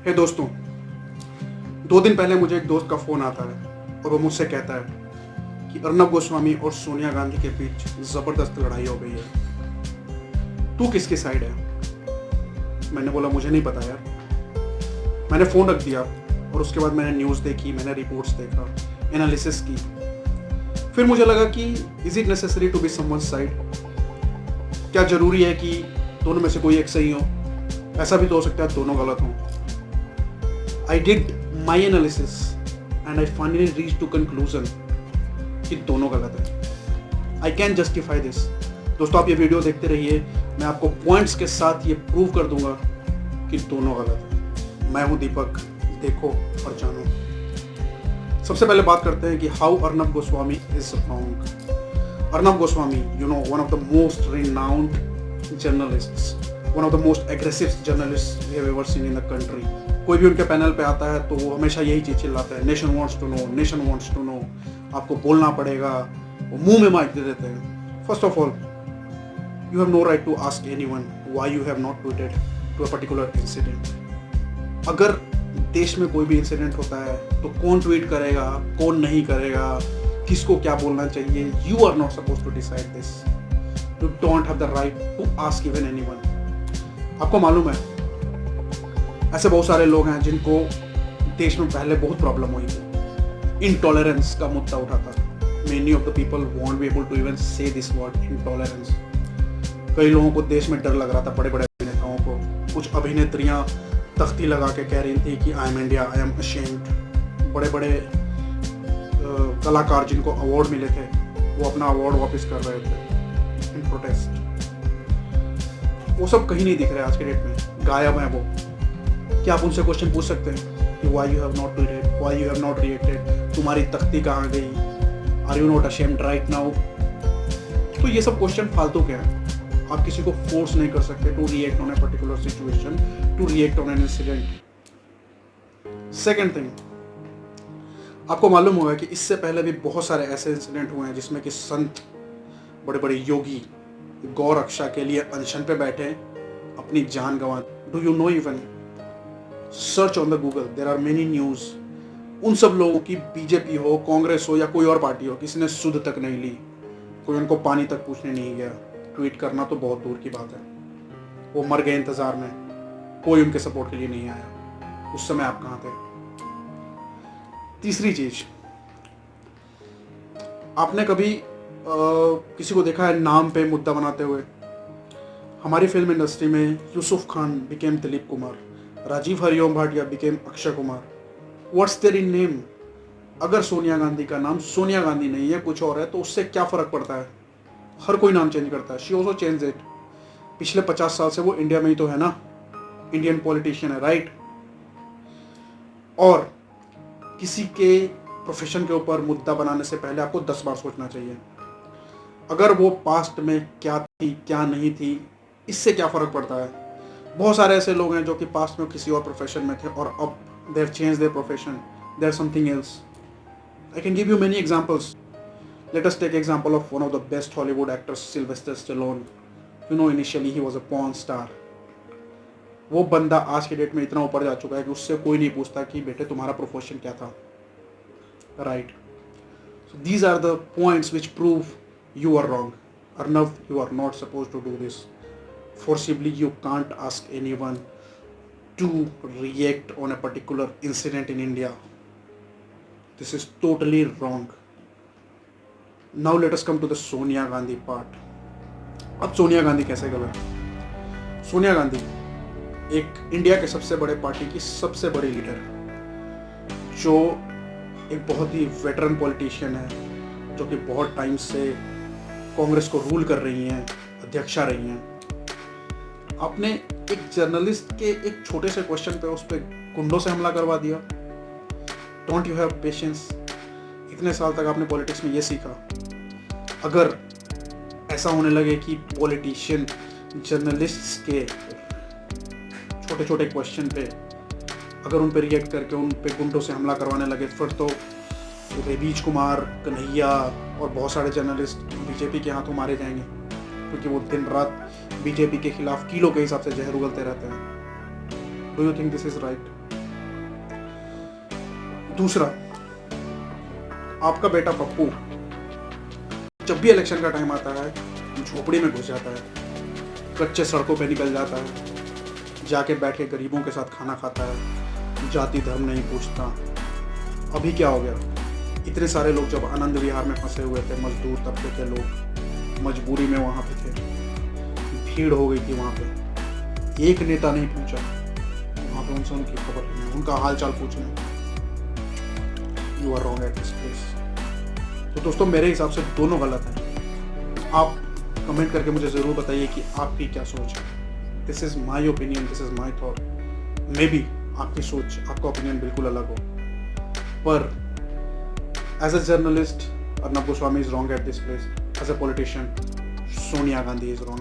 हे दोस्तों, 2 दिन पहले मुझे एक दोस्त का फ़ोन आता है और वो मुझसे कहता है कि अर्नब गोस्वामी और सोनिया गांधी के बीच ज़बरदस्त लड़ाई हो गई है। तू किसकी साइड है? मैंने बोला मुझे नहीं पता यार। मैंने फ़ोन रख दिया और उसके बाद मैंने न्यूज़ देखी, मैंने रिपोर्ट्स देखा, एनालिसिस की। फिर मुझे लगा कि is it necessary to be someone's side? क्या ज़रूरी है कि दोनों में से कोई एक सही हो? ऐसा भी तो हो सकता है दोनों गलत हों। I did my analysis and I finally reached to conclusion कि दोनों गलत है। I can justify this। दोस्तों आप ये वीडियो देखते रहिए, मैं आपको पॉइंट्स के साथ ये प्रूव कर दूंगा कि दोनों गलत है। मैं हूँ दीपक, देखो और जानो। सबसे पहले बात करते हैं कि how Arnab Goswami is wrong. Arnab Goswami, you know, one of the most renowned journalists, one of the most aggressive journalist we have ever seen in the country. कोई भी उनके पैनल पे आता है तो वो हमेशा यही चीज़ चिल्लाते हैं, nation wants to know, nation wants to know, आपको बोलना पड़ेगा। वो मुंह में माइक दे देते हैं। First of all, you have no right to ask anyone why you have not tweeted to a particular incident. अगर देश में कोई भी इंसिडेंट होता है तो कौन ट्वीट करेगा, कौन नहीं करेगा, किसको क्या बोलना चाहिए, you are not suppose to decide this. You don't have the right to ask even anyone. आपको मालूम है ऐसे बहुत सारे लोग हैं जिनको देश में पहले बहुत प्रॉब्लम हुई थी। इंटॉलरेंस का मुद्दा उठा था। Many of the people won't be able to even say this word intolerance. कई लोगों को देश में डर लग रहा था, बड़े बड़े अभिनेताओं को। कुछ अभिनेत्रियां तख्ती लगा के कह रही थी कि I am India, I am ashamed. बड़े बड़े कलाकार जिनको अवार्ड मिले थे वो अपना अवार्ड वापस कर रहे थे इन प्रोटेस्ट। वो सब कहीं नहीं दिख रहे आज के डेट में, गायब हैं वो। क्या आप उनसे क्वेश्चन पूछ सकते हैं कि why you have not tweeted, why you have not reacted, तुम्हारी तख्ती कहाँ गई, are you not ashamed right now? तो ये सब क्वेश्चन फालतू के हैं। आप किसी को फोर्स नहीं कर सकते to react on a particular situation, to react on an incident. Second thing, आपको मालूम होगा कि इससे पहले भी बहुत सारे ऐसे इंसिडेंट हुए हैं जिसमें कि संत, बड़े बड़े योगी गौ रक्षा के लिए अनशन पे बैठे, अपनी जान गंवा। Do you know even search on the Google, there are many news. उन सब लोगों की बीजेपी हो, कांग्रेस हो या कोई और पार्टी हो, किसी ने सुध तक नहीं ली, कोई उनको पानी तक पूछने नहीं गया। ट्वीट करना तो बहुत दूर की बात है। वो मर गए इंतजार में, कोई उनके सपोर्ट के लिए नहीं आया। उस समय आप कहाँ थे? तीसरी चीज, आपने कभी किसी को देखा है नाम पे मुद्दा बनाते हुए? हमारी फिल्म इंडस्ट्री में Yusuf Khan became Dilip Kumar, Rajiv Hariom Bhatia became Akshay Kumar. What's there in name? अगर सोनिया गांधी का नाम सोनिया गांधी नहीं है, कुछ और है, तो उससे क्या फर्क पड़ता है? हर कोई नाम चेंज करता है। She also change it. पिछले 50 साल से वो इंडिया में ही तो है ना, इंडियन पॉलिटिशियन है, राइट? और किसी के प्रोफेशन के ऊपर मुद्दा बनाने से पहले आपको 10 बार सोचना चाहिए। अगर वो पास्ट में क्या थी, क्या नहीं थी, इससे क्या फर्क पड़ता है? बहुत सारे ऐसे लोग हैं जो कि पास्ट में किसी और प्रोफेशन में थे और अब they have change their profession, they are something else. I can give you many examples. Let us take example of one of the best Hollywood actors, Sylvester Stallone. You know, initially he was a porn star. वो बंदा आज के date में इतना ऊपर जा चुका है कि उससे कोई नहीं पूछता कि बेटे तुम्हारा प्रोफेशन क्या था, right? So these are the points which prove you are wrong. Arnav, you are not supposed to do this. Forcibly, you can't ask anyone to react on a particular incident in India. This is totally wrong. Now let us come to the Sonia Gandhi part. अब सोनिया गांधी कैसे गलत? सोनिया गांधी एक India के सबसे बड़े party की सबसे बड़ी लीडर, जो एक बहुत ही वेटरन पॉलिटिशियन है, जो कि बहुत टाइम से कांग्रेस को रूल कर रही हैं, अध्यक्षा रही हैं। आपने एक जर्नलिस्ट के एक छोटे से क्वेश्चन पे उस पर गुंडों से हमला करवा दिया। Don't you have patience? इतने साल तक आपने पॉलिटिक्स में ये सीखा। अगर ऐसा होने लगे कि पॉलिटिशियन जर्नलिस्ट्स के छोटे छोटे क्वेश्चन पे अगर उन पे रिएक्ट करके उन पे गुंडों से हमला करवाने लगे, फिर तो रेबीज कुमार, कन्हैया और बहुत सारे जर्नलिस्ट बीजेपी के हाथों मारे जाएंगे, क्योंकि वो दिन रात बीजेपी के खिलाफ किलो के हिसाब से जहर उगलते रहते हैं। Do you think this is right? दूसरा, आपका बेटा पप्पू जब भी इलेक्शन का टाइम आता है झोपड़ी में घुस जाता है, कच्चे सड़कों पे निकल जाता है, जाके बैठ के गरीबों के साथ खाना खाता है, जाति धर्म नहीं पूछता। अभी क्या हो गया, इतने सारे लोग जब आनंद विहार में फंसे हुए थे, मजदूर तबके के लोग मजबूरी में वहाँ पे थे, भीड़ हो गई थी वहाँ पे, एक नेता नहीं पूछा वहाँ पे, उनसे उनकी खबर लेने, उनका हाल चाल पूछने। You are wrong at this place. तो दोस्तों मेरे हिसाब से दोनों गलत हैं। आप कमेंट करके मुझे ज़रूर बताइए कि आपकी क्या सोच है। This is my opinion, this is my thought. Maybe आपकी सोच, आपका ओपिनियन बिल्कुल अलग हो, पर as a journalist Arnab Goswami is wrong at this place, as a politician Sonia Gandhi is wrong.